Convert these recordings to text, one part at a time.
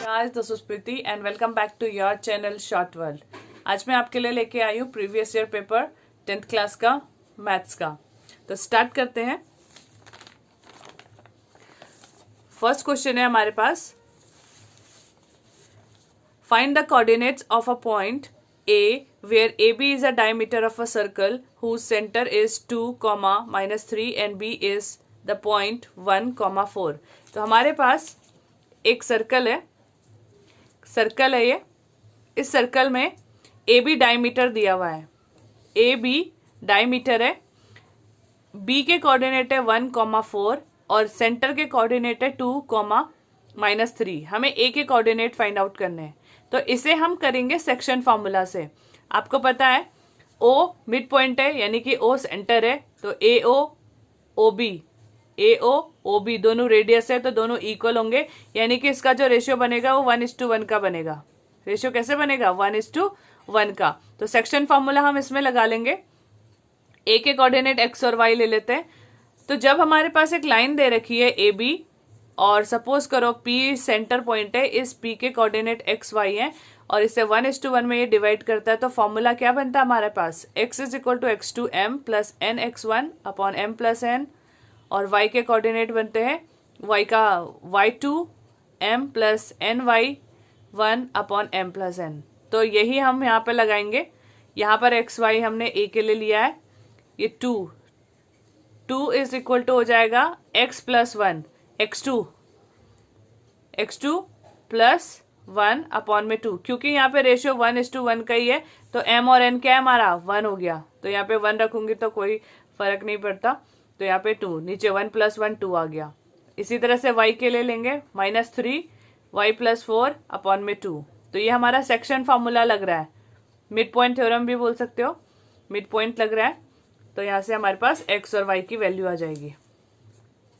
guys, this is Priti and welcome back to your channel Short World। आज मैं आपके लिए लेके आई हूँ previous year paper 10th class का मैथ्स का। तो स्टार्ट करते हैं। फर्स्ट क्वेश्चन है हमारे पास, find the coordinates of a point A where AB is a diameter of a circle whose center is 2, -3 and B is the point 1, 4। तो हमारे पास एक सर्कल है ये। इस सर्कल में ए बी डायमीटर दिया हुआ है, ए बी डायमीटर है, बी के कोऑर्डिनेट है 1, 4 और सेंटर के कोऑर्डिनेट है 2, -3। हमें ए के कोऑर्डिनेट फाइंड आउट करने हैं। तो इसे हम करेंगे सेक्शन फॉर्मूला से। आपको पता है ओ मिड पॉइंट है, यानी कि ओ सेंटर है, तो ए ओ बी दोनों रेडियस है, तो दोनों इक्वल होंगे, यानी कि इसका जो रेशियो बनेगा वो 1:1 का बनेगा। रेशियो कैसे बनेगा? 1:1 का। तो सेक्शन फॉर्मूला हम इसमें लगा लेंगे। ए के कोऑर्डिनेट एक्स और वाई ले लेते हैं। तो जब हमारे पास एक लाइन दे रखी है ए बी और सपोज करो पी सेंटर पॉइंट है, इस पी के कोऑर्डिनेट एक्स वाई है और इसे 1:1 में ये डिवाइड करता है, तो फॉर्मूला क्या बनता है हमारे पास? x = x2m + nx1/m+n और y के कोऑर्डिनेट बनते हैं y का y2m + ny1/m+n। तो यही हम यहाँ पे लगाएंगे। यहाँ पर एक्स वाई हमने a के लिए लिया है, ये 2 = हो जाएगा x + 1 x2 + 1/2, क्योंकि यहाँ पे रेशियो 1:1 का ही है, तो m और n क्या है हमारा? 1 हो गया। तो यहाँ पे 1 रखूंगी तो कोई फर्क नहीं पड़ता, तो यहाँ पे 2, नीचे 1 + 1 2 आ गया। इसी तरह से y के लिए लेंगे -3 y + 4/2। तो ये हमारा सेक्शन फॉर्मूला लग रहा है, मिड पॉइंट थ्योरम भी बोल सकते हो, मिड पॉइंट लग रहा है। तो यहाँ से हमारे पास x और y की वैल्यू आ जाएगी।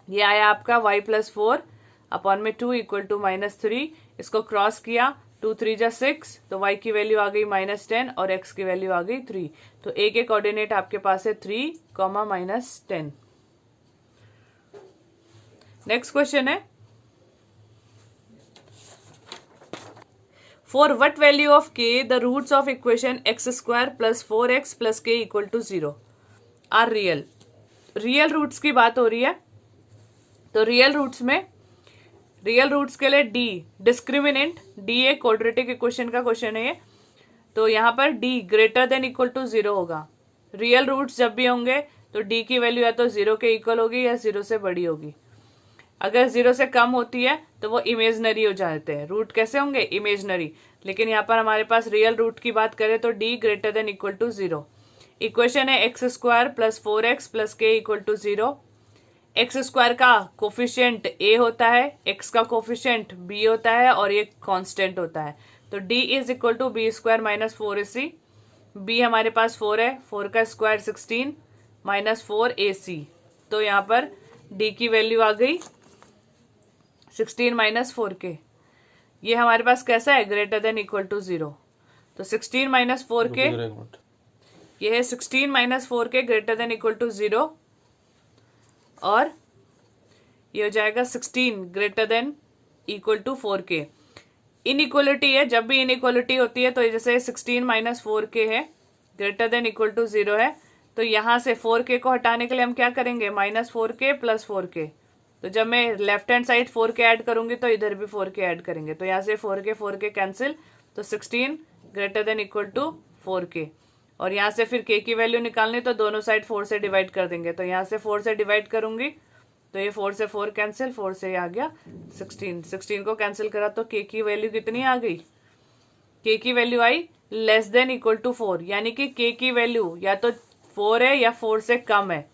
ये आया आपका y + 4/2 = -3। इसको क्रॉस किया, 2 3 = 6, तो y की वैल्यू आ गई -10 और x की वैल्यू आ गई 3। तो a के कोऑर्डिनेट आपके पास है 3, -10। नेक्स्ट क्वेश्चन है, for what value of k the roots of equation x² + 4x + k = 0 are real. Real roots की बात हो रही है। तो रियल रूट्स के लिए डी डिस्क्रिमिनेंट, डी एक क्वाड्रेटिक इक्वेशन का क्वेश्चन है ये। तो यहाँ पर d > 0 होगा। रियल रूट्स जब भी होंगे तो d की वैल्यू या तो 0 के इक्वल होगी या 0 से बड़ी होगी। अगर 0 से कम होती है तो वो इमेजनरी हो जाते हैं। रूट कैसे होंगे? इमेजनरी। लेकिन यहाँ पर हमारे पास रियल रूट की बात करें तो d > 0। इक्वेशन है x² + 4x + k = 0। x² का कोफिशिएंट a होता है, x का कोफिशिएंट b होता है और ये कांस्टेंट होता है। तो d = b² - 4ac। b हमारे पास 4 है, 4 का स्क्वायर 16 -4ac। तो यहाँ पर d की वैल्यू आ गई 16 - 4k। ये हमारे पास कैसा है? > 0। तो 16 - 4k, ये है 16 - 4k > 0 और ये हो जाएगा 16 > 4k। इनइक्वालिटी है, जब भी इनइक्वालिटी होती है तो जैसे 16 - 4k है > 0 है, तो यहाँ से 4k को हटाने के लिए हम क्या करेंगे? -4k + 4k। तो जब मैं left hand side 4k add करूंगी तो इधर भी 4k ऐड करेंगे, तो यहाँ से 4k कैंसिल, तो 16 > 4k। और यहाँ से फिर k की वैल्यू निकालनी, तो दोनों साइड 4 से डिवाइड कर देंगे। तो यहाँ से 4 से डिवाइड करूंगी तो ये 4 से 4 कैंसिल, 4 से आ गया 16 को कैंसिल करा तो k की वैल्यू कितनी आ गई? k की वैल्यू आई < 4, यानी कि k की वैल्यू या तो 4 है या 4 से कम है।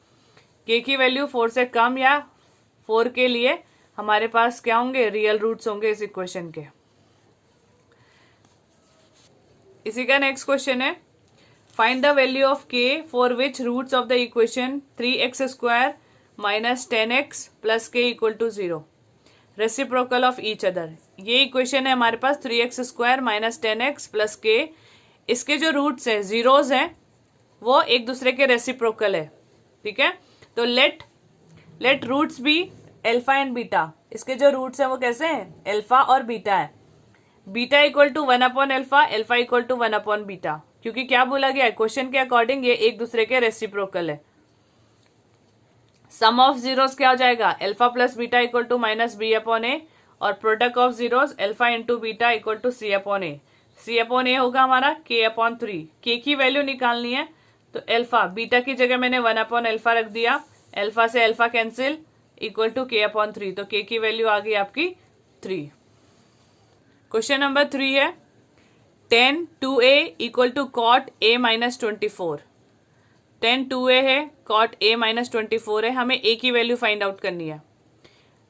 k की वैल्यू 4 से कम या 4 के लिए हमारे पास क्या होंगे? रियल रूट्स होंगे इस इक्वेशन के। इसी का नेक्स्ट क्वेश्चन है, find the value of k for which roots of the equation 3x² - 10x + k = 0 reciprocal of each other. ये इक्वेशन है हमारे पास 3x² - 10x + k। इसके जो रूट्स हैं, जीरोज हैं, वो एक दूसरे के रेसिप्रोकल है। ठीक है, तो let roots be alpha and beta. इसके जो रूट्स हैं वो कैसे हैं? अल्फा और बीटा है। Beta equal to 1 upon alpha, alpha equal to 1 upon beta, क्योंकि क्या बोला गया है क्वेश्चन के अकॉर्डिंग ये एक दूसरे के रेसिप्रोकल है। सम ऑफ जीरोस क्या हो जाएगा, alpha plus beta equal to minus B upon A, और product of zeros alpha into beta equal to C upon A. C upon A होगा हमारा के अपॉन 3। के की वैल्यू निकालनी है तो अल्फा, बीटा की जगह मैंने 1 अपॉन अल्फा रख दिया, अल्फा से अल्फा कैंसिल, इक्वल टू के अपॉन 3, तो के की वैल्यू आ गई आपकी 3। क्वेश्चन नंबर 3 है tan 2a equal to cot a minus 24। tan 2a है, कॉट a माइनस 24 है, हमें a की वैल्यू फाइंड आउट करनी है।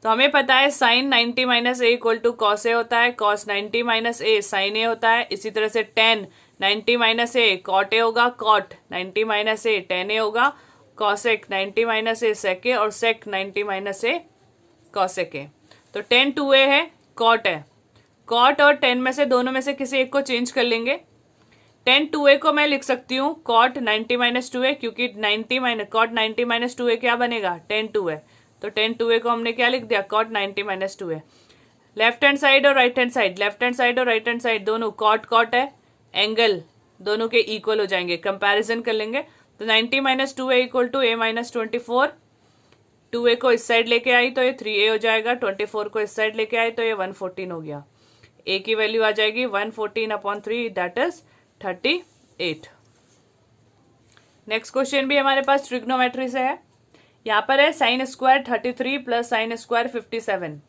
तो हमें पता है sine 90 minus A equal to cos A होता है, cos 90 minus A sine A होता है। इसी तरह से tan 90 minus A cot A होगा, cot 90 minus A tan A होगा, कॉसेक 90 माइनस ए सेक ए, और सेक 90 माइनस ए कॉसेक ए। तो tan 2a है, कॉट है, कॉट और tan में से दोनों में से किसी एक को चेंज कर लेंगे। tan 2a को मैं लिख सकती हूँ कॉट 90 माइनस 2a, क्योंकि 90 माइनस कॉट 90 माइनस 2a क्या बनेगा, tan 2a। तो tan 2a को हमने क्या लिख दिया, cot 90 minus 2a। Left hand side और right hand side, left hand side और राइट हैंड साइड दोनों कॉट कॉट है, एंगल दोनों के इक्वल हो जाएंगे, कंपैरिजन कर लेंगे। तो 90 minus 2a equal to a minus 24। 2a को इस साइड लेके आई तो ये 3a हो जाएगा, 24 को इस साइड लेके आई तो ये 114 हो गया। a की वैल्यू आ जाएगी 114 upon 3, that is 38। Next question भी हमारे पास ट्रिग्नोमेट्री से है। यहाँ पर है sine square 33 plus sine square 57।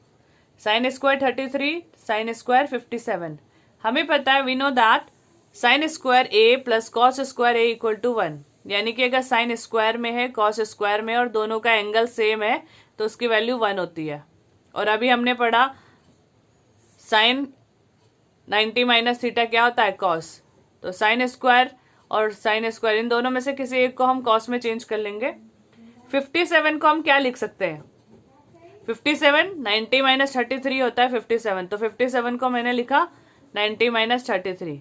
Sine square 33, sine square 57। हमें पता है, we know that sine square A plus cos square A equal to 1, यानी कि अगर साइन स्क्वायर में है, कॉस स्क्वायर में, और दोनों का एंगल सेम है तो उसकी वैल्यू 1 होती है। और अभी हमने पढ़ा साइन 90 माइनस थीटा क्या होता है, कॉस। तो साइन स्क्वायर और साइन स्क्वायर इन दोनों में से किसी एक को हम कॉस में चेंज कर लेंगे। 57 को हम क्या लिख सकते हैं, 57 90 माइनस 33 होता है 57, तो 57 को मैंने लिखा 90 माइनस 33,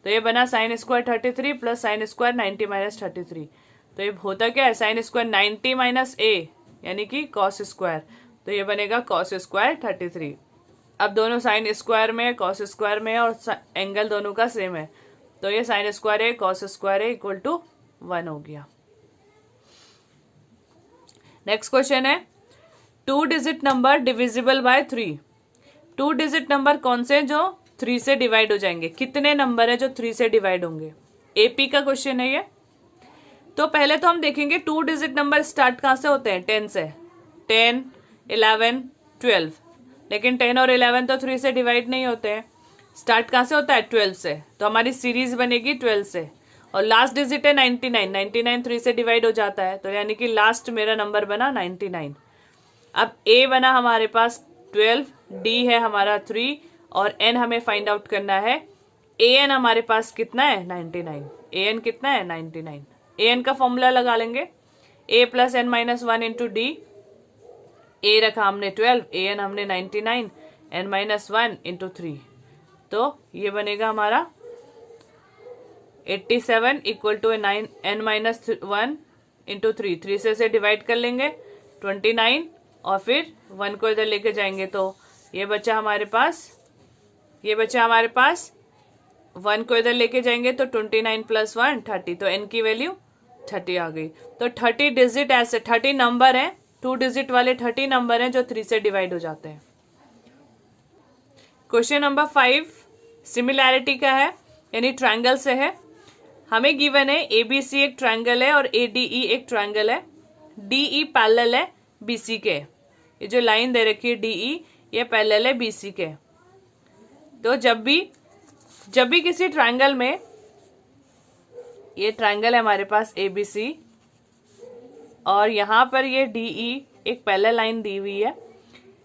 तो ये बना sign square 33 plus sine square 90 minus 33। तो ये होता क्या है, साइन स्क्वायर 90 माइनस ए यानी कि कॉस स्क्वायर, तो ये बनेगा कॉस स्क्वायर 33। अब दोनों साइन स्क्वायर में, कॉस स्क्वायर में, और एंगल दोनों का सेम है, तो ये sine square A cos square A equal to 1 हो गया। नेक्स्ट क्वेश्चन है 2 digit number divisible by 3। 2 digit number कौन से जो 3 से डिवाइड हो जाएंगे, कितने नंबर है जो 3 से डिवाइड होंगे, एपी का क्वेश्चन है ये। तो पहले तो हम देखेंगे 2 डिजिट नंबर स्टार्ट कहां से होते हैं, 10 से, 10, 11, 12। लेकिन 10 और 11 तो 3 से डिवाइड नहीं होते हैं, स्टार्ट कहां से होता है, 12 से। तो हमारी सीरीज बनेगी 12 से, और लास्ट डिजिट है 99, 99 3 से डिवाइड हो जाता है, तो यानी कि लास्ट मेरा नंबर बना 99। अब ए बना हमारे पास 12, डी है हमारा 3, और एन हमें फाइंड आउट करना है। ए एन हमारे पास कितना है, 99। ए एन कितना है, 99। ए एन का फॉर्मूला लगा लेंगे, A plus N minus 1 into D. A रखा हमने 12, ए एन हमने 99, एन माइनस 1 इंटू 3, तो ये बनेगा हमारा 87 equal to 9 n minus 1 into 3। 3 से डिवाइड कर लेंगे 29, और फिर 1 को इधर लेके जाएंगे तो ये बचा हमारे पास, 1 को इधर लेके जाएंगे तो 29 प्लस 1 30, तो एन की वैल्यू 30 आ गई। तो 30 डिजिट ऐसे 30 नंबर है, 2 डिजिट वाले 30 नंबर हैं जो 3 से डिवाइड हो जाते हैं। क्वेश्चन नंबर 5 सिमिलैरिटी का है, यानी ट्रायंगल से है। हमें गिवन है एबीसी एक ट्रायंगल है और एडीई एक ट्रायंगल है। डीई पैरेलल है बीसी के, ये जो लाइन दे रखी है डीई ये पैरेलल है बीसी के। तो जब भी किसी ट्रायंगल में, ये ट्रायंगल है हमारे पास एबीसी, और यहां पर ये डीई एक पैरेलल लाइन दी हुई है,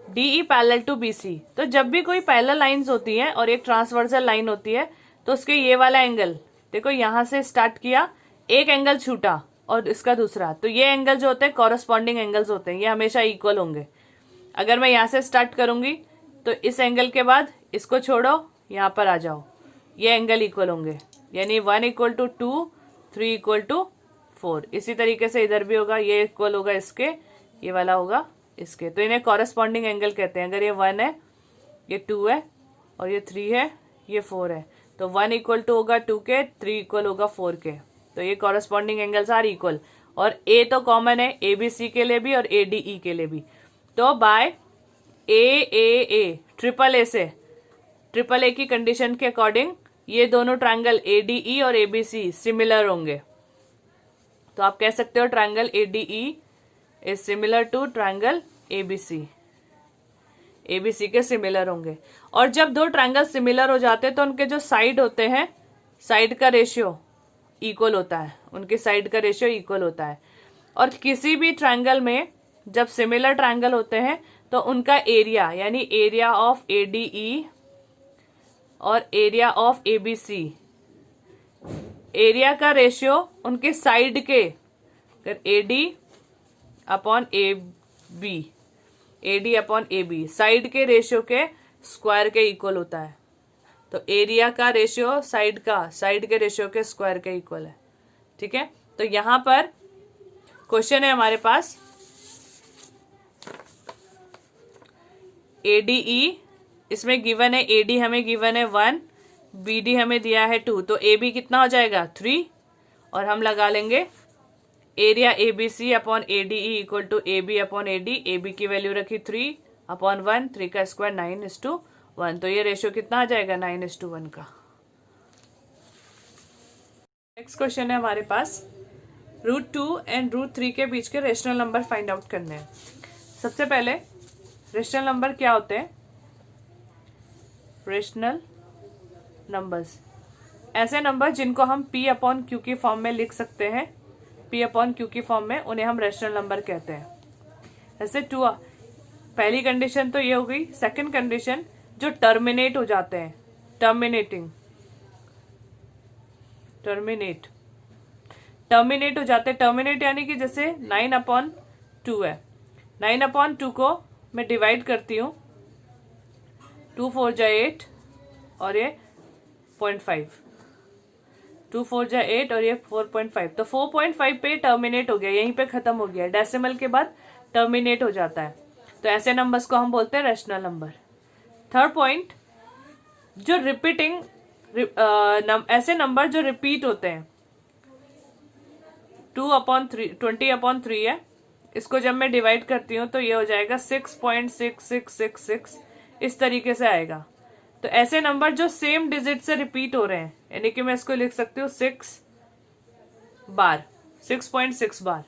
डीई पैरेलल टू बीसी। तो जब भी कोई पैरेलल लाइंस होती है और एक ट्रांसवर्सल लाइन होती है तो उसके ये वाला एंगल देखो, यहां से स्टार्ट किया, एक एंगल छूटा और इसका दूसरा, तो ये एंगल जो होते हैं कॉरस्पॉन्डिंग एंगल्स होते हैं, ये हमेशा इक्वल होंगे। अगर मैं यहां से स्टार्ट करूंगी तो इस एंगल के बाद इसको छोड़ो, यहां पर आ जाओ, ये एंगल इक्वल होंगे, यानी 1 इक्वल टू 2, 3 इक्वल टू 4। इसी तरीके से इधर भी होगा, ये इक्वल होगा इसके, ये वाला होगा इसके, तो इन्हें कॉरस्पॉन्डिंग एंगल कहते हैं। अगर ये 1 है, ये 2 है, और ये 3 है, ये 4 है, तो 1 इक्वल टू होगा 2 के, 3 इक्वल होगा 4 के। तो ये कॉरस्पॉन्डिंग एंगल्स आर इक्वल। और ए तो कॉमन है ABC के लिए भी और ADE के लिए भी। तो बाय AAA ट्रिपल ए की कंडीशन के अकॉर्डिंग ये दोनों ट्रायंगल ADE और ABC सिमिलर होंगे। तो आप कह सकते हो triangle ADE is similar to triangle ABC के सिमिलर होंगे। और जब दो ट्रायंगल सिमिलर हो जाते हैं तो उनके जो साइड होते हैं, साइड का रेशियो इक्वल होता है, उनकी साइड का रेशियो इक्वल होता है। और किसी भी ट्रायंगल में जब सिमिलर ट्रायंगल होते हैं तो उनका एरिया यानी एरिया ऑफ ADE और एरिया ऑफ ABC, एरिया का रेशियो उनके साइड के AD अपॉन AB साइड के रेशियो के स्क्वायर के इक्वल होता है। तो एरिया का रेशियो साइड के रेशियो के स्क्वायर के इक्वल है। ठीक है, तो यहां पर क्वेश्चन है हमारे पास ADE, इसमें गिवन है AD हमें गिवन है 1, BD हमें दिया है 2, तो AB कितना हो जाएगा 3, और हम लगा लेंगे area ABC upon ADE equal to AB upon AD। AB की वैल्यू रखी 3 अपॉन 1, 3 का स्क्वायर 9:1, तो ये रेशियो कितना आ जाएगा 9:1 का। नेक्स्ट क्वेश्चन है हमारे पास √2 एंड √3 के बीच के रेशनल नंबर फाइंड आउट करने हैं। सबसे पहले रेशनल नंबर क्या होते हैं? रेशनल नंबर्स ऐसे नंबर जिनको हम P अपॉन Q की फॉर्म में लिख सकते हैं, P अपॉन Q की फॉर्म में, उन्हें हम रेशनल नंबर कहते हैं। ऐसे पहली कंडीशन तो ये हो गई। सेकंड कंडीशन जो टर्मिनेट हो जाते हैं, टर्मिनेट हो जाते हैं। टर्मिनेट यानी कि जैसे 9/2 है, 9/2 को मैं डिवाइड करती हूँ, 2 4 जा 8 और ये 0.5, 2 4 जा 8 और ये 4.5, तो 4.5 पे टर्मिनेट हो गया, यहीं पे खत्म हो गया। डेसिमल के बाद टर्मिनेट हो जाता है, तो ऐसे नंबर्स को हम बोलते हैं रेशनल नंबर। थर्ड पॉइंट, जो रिपीटिंग ऐसे नंबर जो रिपीट होते हैं, 20/3 है, इसको जब मैं डिवाइड करती हूँ तो ये हो जाएगा 6.6666, इस तरीके से आएगा। तो ऐसे नंबर जो सेम डिजिट से रिपीट हो रहे हैं, यानी कि मैं इसको लिख सकती हूँ 6 बार, 6.6 बार,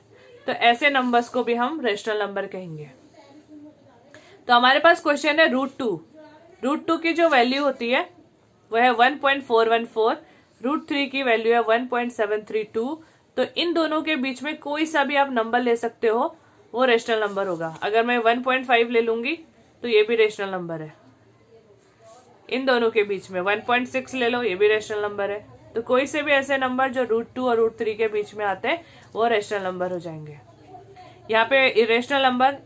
तो ऐसे नंबर्स को भी हम रेशनल नंबर कहेंगे। तो हमारे पास क्वेश्चन है √2 की जो वैल्यू होती है वो है 1.414, √3 की वैल्यू है 1.732। तो इन दोनों के बीच में कोई सा भी आप नंबर ले सकते हो, वो रेशनल नंबर होगा। अगर मैं 1.5 ले लूंगी तो ये भी रेशनल नंबर है। इन दोनों के बीच में 1.6 ले लो, ये भी रेशनल नंबर है। तो कोई से भी ऐसे नंबर जो √2 और √3 के बीच में आते हैं वो रेशनल नंबर हो जाएंगे। यहाँ पे इरेशनल नंबर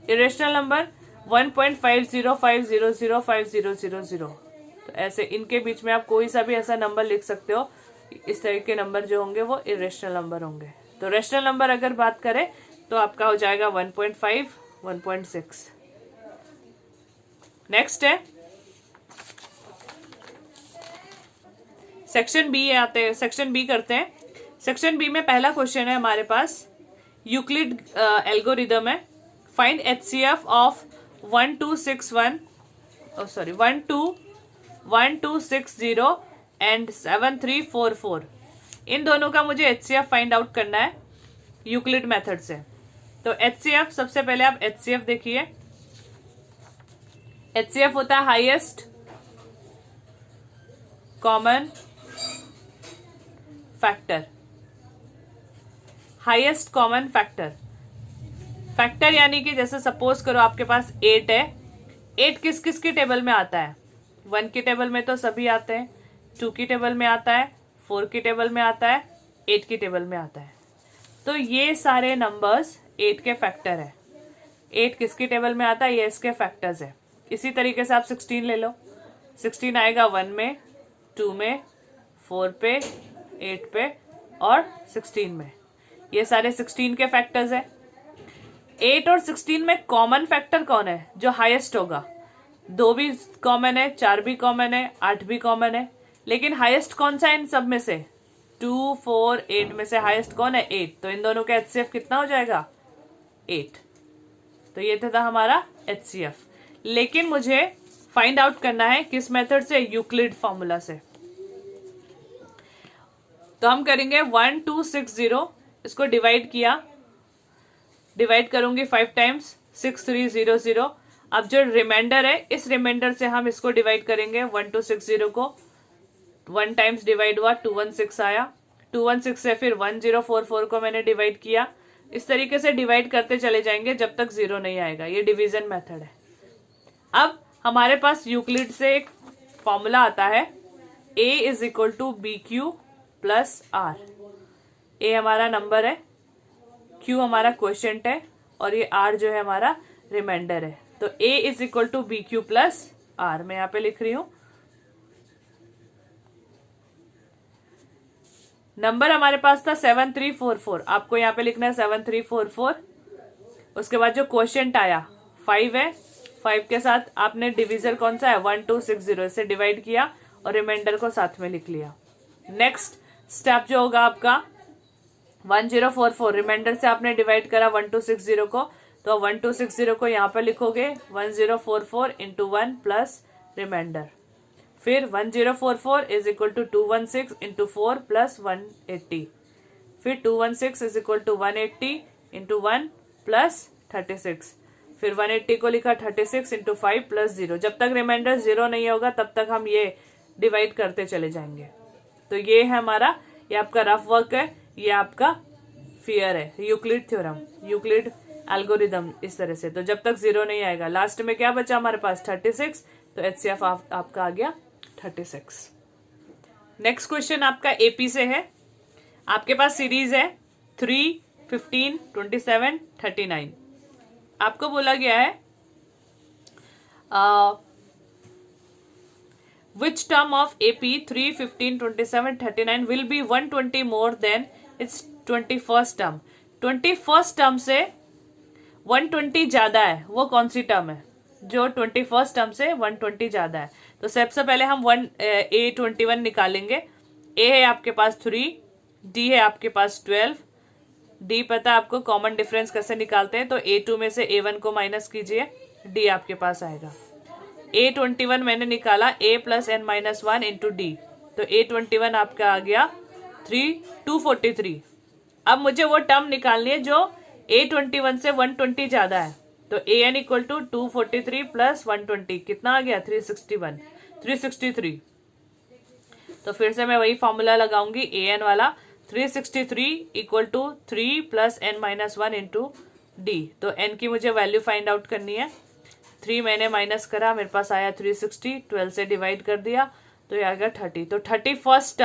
1.5050050000। तो ऐसे इनके बीच में आप कोई सा भी ऐसा नंबर लिख सकते हो। इस तरह के नंबर जो होंगे वो इरेशनल नंबर होंगे। तो रेशनल नंबर अगर बात करें तो आपका हो जाएगा 1.5, 1.6। नेक्स्ट है सेक्शन बी आते हैं, सेक्शन बी करते हैं। सेक्शन बी में पहला क्वेश्चन है हमारे पास, यूक्लिड एल्गोरिदम है। Find HCF of 1260 and 7344। इन दोनों का मुझे HCF फाइंड आउट करना है यूक्लिड मेथड से। तो HCF, सबसे पहले आप HCF देखिए। HCF होता है highest common factor. Highest common factor, factor यानी कि जैसे सपोज करो आपके पास 8 है। 8 किस किस की टेबल में आता है? 1 की टेबल में तो सभी आते हैं, 2 की टेबल में आता है, 4 की टेबल में आता है, 8 की टेबल में आता है। तो ये सारे नंबर्स 8 के फैक्टर है। 8 किसकी टेबल में आता है? ये इसके फैक्टर्स है। इसी तरीके से आप 16 ले लो। 16 आएगा 1 में, 2 में, 4 पे, 8 पे और 16 में। ये सारे 16 के फैक्टर्स है। 8 और 16 में कॉमन फैक्टर कौन है? जो हाईएस्ट होगा। 2 भी कॉमन है, 4 भी कॉमन है, 8 भी कॉमन है। लेकिन हाईएस्ट कौन सा है इन सब में से? 2, 4, 8 में से हाईएस्ट कौन है? 8। तो इन दोनों का HCF कितना हो जाएगा? 8। तो ये था हमारा HCF। लेकिन मुझे फाइंड आउट करना है किस मेथड से? यूक्लिड फॉर्मूला से। तो हम करेंगे 1260, इसको डिवाइड किया, डिवाइड करूंगी 5 टाइम्स 6300। अब जो रिमाइंडर है इस रिमाइंडर से हम इसको डिवाइड करेंगे 1260 को। 1 टाइम्स डिवाइड हुआ 216 आया, 216 से फिर 1044 को मैंने डिवाइड किया। इस तरीके से डिवाइड करते चले जाएंगे जब तक 0 नहीं आएगा। ये डिवीजन मेथड है। अब हमारे पास यूक्लिड से एक फॉर्मूला आता है A is equal to BQ plus R। A हमारा नंबर है, Q हमारा क्वोशिएंट है और ये R जो है हमारा रिमाइंडर है। तो A is equal to BQ plus R मैं यहाँ पे लिख रही हूं। नंबर हमारे पास था 7344, आपको यहाँ पे लिखना है 7344। उसके बाद जो क्वोशिएंट आया 5 है, 5 के साथ आपने डिविजर कौन सा है? 1260, इसे डिवाइड किया और रिमाइंडर को साथ में लिख लिया। नेक्स्ट स्टेप जो होगा आपका 1044, रिमाइंडर से आपने डिवाइड करा 1260 को, तो 1260 को यहाँ पर लिखोगे 1044 इंटू 1 प्लस रिमाइंडर। फिर 1044 is equal to 216 into 4 plus 180। फिर 216 is equal to 180 into 1 plus 36। फिर 180 को लिखा 36 इंटू 5 प्लस 0। जब तक रिमाइंडर 0 नहीं होगा तब तक हम ये डिवाइड करते चले जाएंगे। तो ये है हमारा, ये आपका रफ वर्क है, ये आपका फियर है, यूक्लिड थ्योरम, यूक्लिड एल्गोरिदम, इस तरह से। तो जब तक 0 नहीं आएगा, लास्ट में क्या बचा हमारे पास? 36। तो HCF आपका आ गया 36। नेक्स्ट क्वेश्चन आपका AP से है। आपके पास सीरीज है 3, 15, 27, 39। आपको बोला गया है which term of AP 3, 15, 27, 39 will be 120 more than its 21st term? 21st term से 120 ज्यादा है, वो कौन सी टर्म है जो 21st टर्म से 120 ज्यादा है? तो सबसे पहले हम A21 निकालेंगे। A है आपके पास 3, D है आपके पास 12, D पता आपको कॉमन डिफरेंस कैसे निकालते हैं, तो A2 में से A1 को माइनस कीजिए, D आपके पास आएगा। A21 मैंने निकाला A plus n minus 1 into D, तो A21 आपका आ गया 243। अब मुझे वो टर्म निकालनी है जो A21 से 120 ज्यादा है। तो AN इक्वल टू 243 प्लस 120 कितना आ गया? 363। तो फिर से मैं वही फॉर्मूला लगाऊंगी AN वाला, 363 equal to 3 plus n minus 1 into D। तो n की मुझे वैल्यू फाइंड आउट करनी है। 3 मैंने माइनस करा, मेरे पास आया 360, 12 से डिवाइड कर दिया तो ये आ गया 30। तो 31st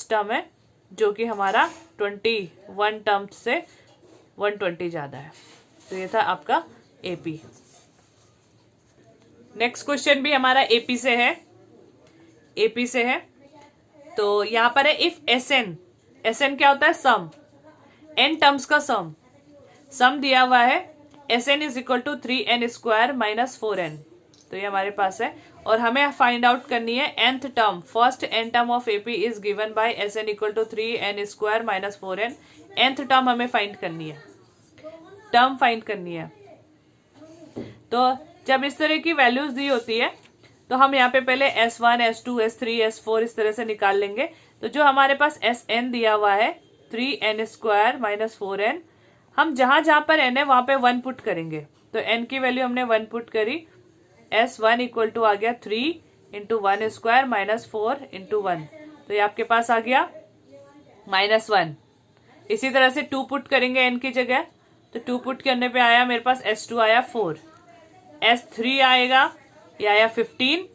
टर्म है जो कि हमारा 21 टर्म से 120 ज्यादा है। तो ये था आपका AP। नेक्स्ट क्वेश्चन भी हमारा AP से है। तो यहां पर है इफ SN क्या होता है? सम, n टर्म्स का सम दिया हुआ है। SN is equal to 3n square minus 4n। तो ये हमारे पास है और हमें फाइंड आउट करनी है nth term. First n term of AP is given by SN equal to 3n square minus 4n। nth term हमें फाइंड करनी है, तो जब इस तरह की वैल्यूज दी होती है तो हम यहाँ पे पहले S1, S2, S3, S4 इस तरह से निकाल लेंगे। तो जो हमारे पास SN दिया हुआ है 3n स्क्वायर माइनस 4n, हम जहां जहां पर n है वहां पे 1 पुट करेंगे। तो n की वैल्यू हमने 1 पुट करी। S1 इक्वल टू आ गया 3 इंटू 1 स्क्वायर माइनस 4 इंटू 1। तो ये आपके पास आ गया -1। इसी तरह से 2 पुट करेंगे n की जगह, तो 2 पुट करने पे आया मेरे पास S2 आया 4, S3 आएगा, ये आया 15।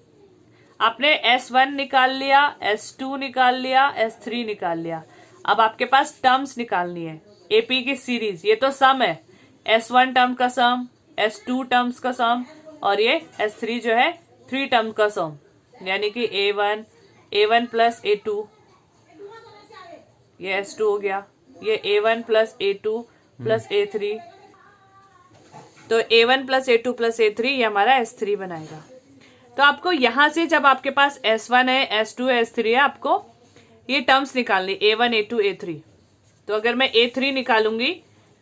आपने S1 निकाल लिया, S2 निकाल लिया, S3 निकाल लिया। अब आपके पास टर्म्स निकालनी है AP की सीरीज। ये तो सम है, S1 टर्म का सम, S2 टर्म्स का सम और ये S3 जो है 3 टर्म का सम, यानी कि A1 प्लस A2, ये S2 हो गया, ये A1 plus A2 plus A3, तो A1 plus A2 plus A3 ये हमारा S3 बनाएगा। तो आपको यहां से जब आपके पास S1 है, S2 है, S3 है, आपको ये टर्म्स निकालनी A1 A2 A3। तो अगर मैं A3 निकालूंगी,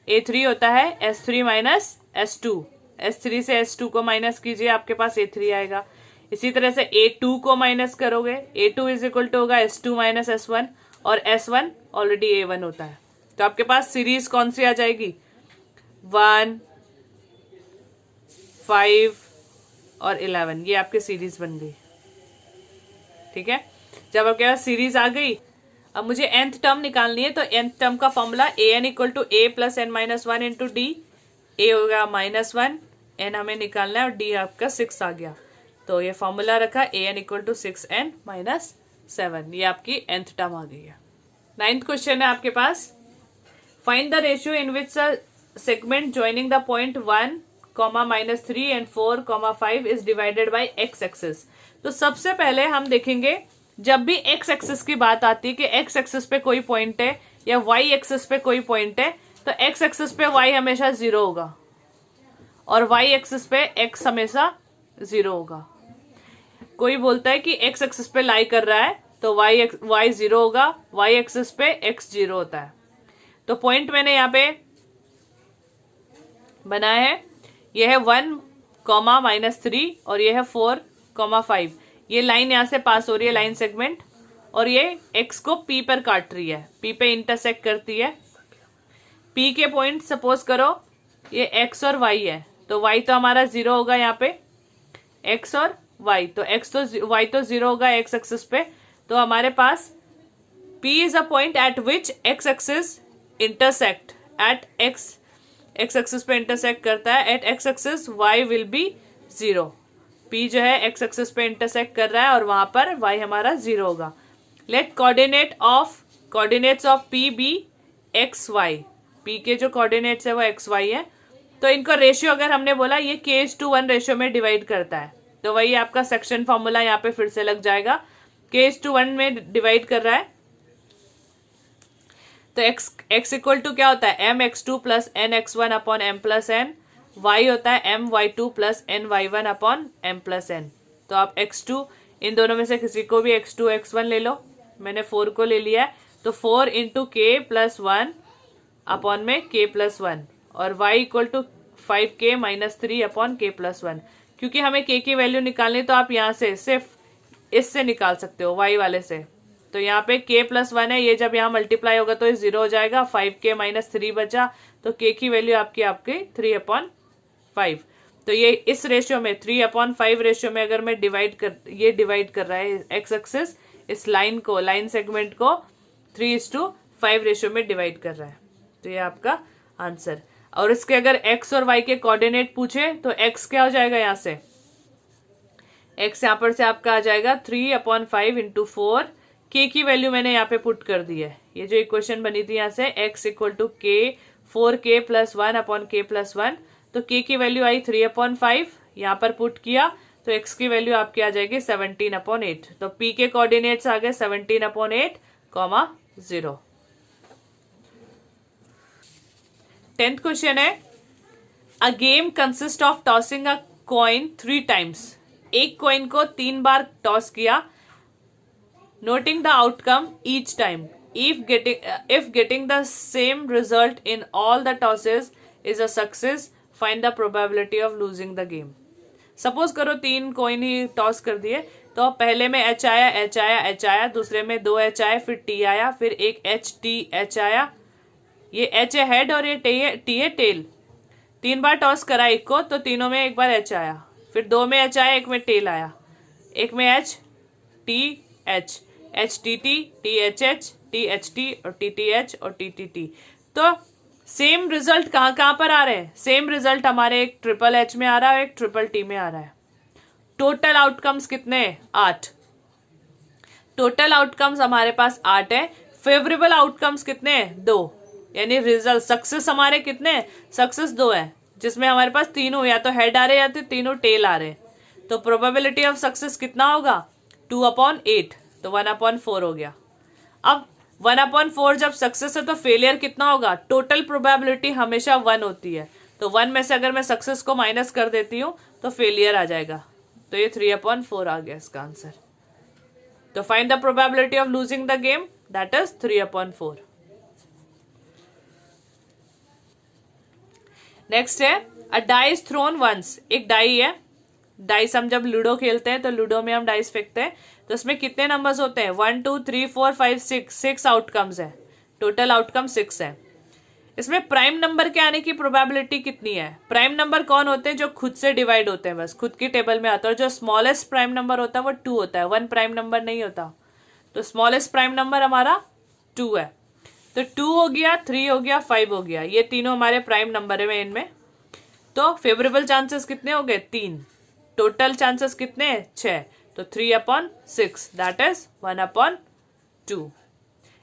A3 होता है S3 माइनस S2, S3 से S2 को माइनस कीजिए, आपके पास A3 आएगा। इसी तरह से A2 को माइनस करोगे, A2 इज इक्वल टू होगा S2 माइनस S1, और S1 ऑलरेडी A1 होता है। तो आपके पास सीरीज कौन सी आ जाएगी, 1, 5 और 11, ये आपकी सीरीज बन गई। ठीक है, जब आपके पास सीरीज आ गई, अब मुझे nth टर्म निकालनी है। तो nth टर्म का formula an equal to a plus N minus one into D. a होगा -1, n हमें निकालना है, और d आपका 6 आ गया। तो ये फॉर्मूला रखा an equal to 6n minus 7, ये आपकी nth टर्म आ गई है। 9th क्वेश्चन है आपके पास, find the ratio in which segment joining the point 1, -3 and 4, 5 is divided by x axis. तो सबसे पहले हम देखेंगे, जब भी x एक्सिस की बात आती है कि x एक्सिस पे कोई पॉइंट है या y एक्सिस पे कोई पॉइंट है, तो x एक्सिस पे y हमेशा 0 होगा और y एक्सिस पे x हमेशा 0 होगा। कोई बोलता है कि x एक्सिस पे लाई कर रहा है तो y 0 होगा, y एक्सिस पे x 0 होता है। तो पॉइंट मैंने यहाँ पे बनाया है, यह है 1, -3 और यह है 4, 5। ये लाइन यहां से पास हो रही है, लाइन सेगमेंट, और ये x को p पर काट रही है, p पे इंटरसेक्ट करती है। p के पॉइंट सपोज करो ये x और y है, तो y तो हमारा 0 होगा यहाँ पे, x और y, तो y तो 0 होगा x एक्सिस पे। तो हमारे पास p is a point at which x axis intersect at x axis पे इंटरसेक्ट करता है, at x axis y will be 0। p जो है x एक्सिस पे इंटरसेक्ट कर रहा है और वहां पर y हमारा 0 होगा। Let coordinates of p be x y, p के जो कोऑर्डिनेट्स है वो x y है। तो इनको रेशियो अगर हमने बोला ये k:1 रेशियो में डिवाइड करता है, तो वही आपका सेक्शन फॉर्मूला यहाँ पे फिर से लग जाएगा, k:1 में डिवाइड कर रहा है। तो x इक्वल टू क्या होता है, mx2 plus nx1 upon m plus n, y होता है my2 plus ny1 upon m plus n। तो आप x2, इन दोनों में से किसी को भी x2 x1 ले लो, मैंने 4 को ले लिया है, तो 4 इंटू k प्लस 1 अपॉन में k प्लस 1, और y equal to 5k minus 3 upon k plus 1। क्योंकि हमें k की वैल्यू निकालनी, तो आप यहाँ से सिर्फ इससे निकाल सकते हो, y वाले से। तो यहाँ पे k प्लस 1 है, ये जब यहाँ मल्टीप्लाई होगा तो ये 0 हो जाएगा, 5k माइनस 3 बचा, तो k की वैल्यू आपकी 3/5। तो ये इस रेशियो में 3/5 रेशियो में अगर मैं डिवाइड कर रहा है x एक्सिस, इस लाइन सेगमेंट को 3:5 रेशियो में डिवाइड कर रहा है। तो ये आपका आंसर। और इसके अगर x और y के कोऑर्डिनेट पूछे तो x क्या हो जाएगा, यहाँ से x यहाँ पर से आपका आ जाएगा 3/5 इंटू 4, k की वैल्यू मैंने यहाँ पे पुट कर दी है। ये जो इक्वेशन बनी थी यहाँ से x equal to k 4k plus 1 upon k plus 1, तो k की वैल्यू आई 3/5, यहाँ पर पुट किया तो x की वैल्यू आपकी आ जाएगी 17/8। तो p के कोऑर्डिनेट्स आ गए 17/8, 0। 10th क्वेश्चन है, a game consist of tossing a coin 3 times. एक कॉइन को 3 बार टॉस किया, noting the outcome each time. If getting the same result in all the tosses is a success, find the probability of losing the game. Suppose करो 3 coin ही toss कर दिए, तो पहले में H आया, दूसरे में 2 H आए, फिर T आया, फिर एक H आया, ये H है हेड और ये T है टेल। 3 बार टॉस करा एक को, तो तीनों में एक बार H आया, फिर 2 में H आया, एक में टेल आया, एक में H T H, HTT, THH, THT और TTH और TTT। तो सेम रिजल्ट कहाँ पर आ रहे हैं, सेम रिजल्ट हमारे एक ट्रिपल H में आ रहा है, एक ट्रिपल T में आ रहा है। टोटल आउटकम्स कितने हैं, 8। टोटल आउटकम्स हमारे पास 8 है। फेवरेबल आउटकम्स कितने हैं, 2। यानी रिजल्ट सक्सेस हमारे कितने हैं, सक्सेस 2 है, जिसमें हमारे पास तीनों या तो हेड आ रहे हैं या तो तीनों टेल आ रहे हैं। तो प्रोबेबिलिटी ऑफ सक्सेस कितना होगा, 2/8, तो 1/4 हो गया। अब 1/4 जब सक्सेस है तो फेलियर कितना होगा, टोटल प्रोबेबिलिटी हमेशा 1 होती है, तो 1 में से अगर मैं सक्सेस को माइनस कर देती हूँ तो फेलियर आ जाएगा। तो ये 3/4 आ गया इसका आंसर। तो find the probability of losing the game, that is 3/4। Next है अ डाइस थ्रोन वंस। एक डाई है, डाइस हम जब लूडो खेलते हैं तो लूडो में हम डाइस फेंकते हैं, तो इसमें कितने नंबर्स होते हैं? 1 2 3 4 5 6, 6 आउटकम्स है, टोटल आउटकम 6 है। इसमें प्राइम नंबर के आने की प्रोबेबिलिटी कितनी है? प्राइम नंबर कौन होते हैं? जो खुद से डिवाइड होते हैं, बस खुद की टेबल में आता है। और जो स्मॉलेस्ट प्राइम नंबर होता है वो 2 होता है, 1 प्राइम नंबर नहीं होता। तो स्मॉलेस्ट प्राइम नंबर हमारा 2 है। तो 2 हो गया, 3 हो गया, 5 हो गया, ये तीनों हमारे प्राइम नंबर है इनमें। तो फेवरेबल चांसेस कितने हो गए? 3। टोटल चांसेस कितने? 6। तो 3/6 दैट इज 1/2।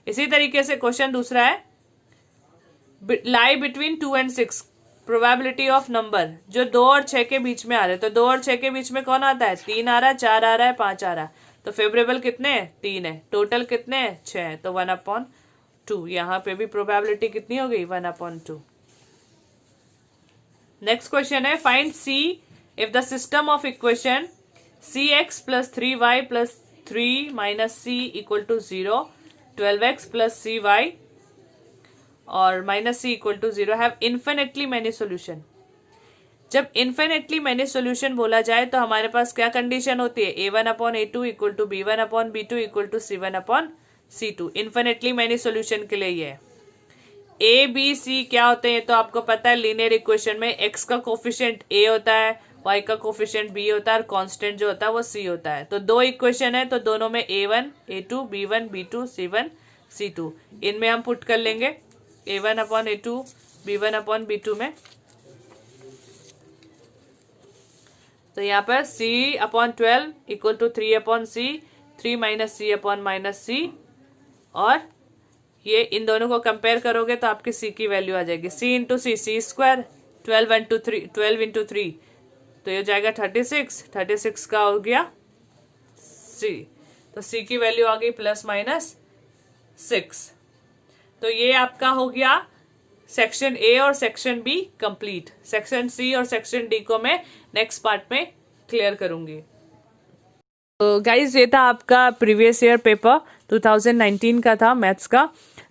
इसी तरीके से क्वेश्चन दूसरा है lie between 2 and 6, probability of number जो 2 और 6 के बीच में आ रहे हैं। तो 2 और 6 के बीच में कौन आता है? 3 आ रहा है, 4 आ रहा है, 5 आ रहा है। तो फेवरेबल कितने हैं? 3 है। टोटल कितने हैं? 6 है। तो 1/2। यहाँ पे भी प्रोबेबिलिटी कितनी हो गई? 1/2। नेक्स्ट क्वेश्चन है find see if the system of equation cx plus 3y plus 3 minus c equal to 0, 12x plus cy और minus c equal to 0 have infinitely many solution। जब infinitely many solution बोला जाए तो हमारे पास क्या condition होती है? a1/a2 equal to b1/b2 equal to c1/c2। infinitely many solution के लिए ये है। a b c क्या होते हैं? तो आपको पता है लीनियर इक्वेशन में x का कोफिशिएंट a होता है, y का कोफिशिएंट b होता है और कांस्टेंट जो होता है वो c होता है। तो 2 इक्वेशन है, तो दोनों में a1 a2 b1 b2 c1 c2, इनमें हम पुट कर लेंगे a1/a2 b1/b2 में। तो यहाँ पर c/12 equal to 3/c, 3 minus c/-c, और ये इन दोनों को कंपेयर करोगे तो आपकी c की वैल्यू आ जाएगी c इंटू सी, सी स्क्वायर, 12 इंटू 3 तो ये हो जाएगा 36, 36 का हो गया c, तो c की वैल्यू आ गई +-6। तो ये आपका हो गया सेक्शन ए और section B complete. Section C और सेक्शन डी को मैं नेक्स्ट पार्ट में क्लियर करूंगी। तो गाइज ये था आपका प्रीवियस ईयर पेपर 2019 का था मैथ्स का।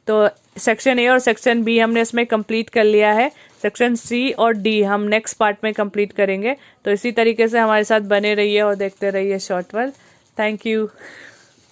तो सेक्शन ए और सेक्शन बी हमने इसमें कंप्लीट कर लिया है। सेक्शन सी और डी हम नेक्स्ट पार्ट में कंप्लीट करेंगे। तो इसी तरीके से हमारे साथ बने रहिए और देखते रहिए शॉर्ट वर्ल्ड। Thank you.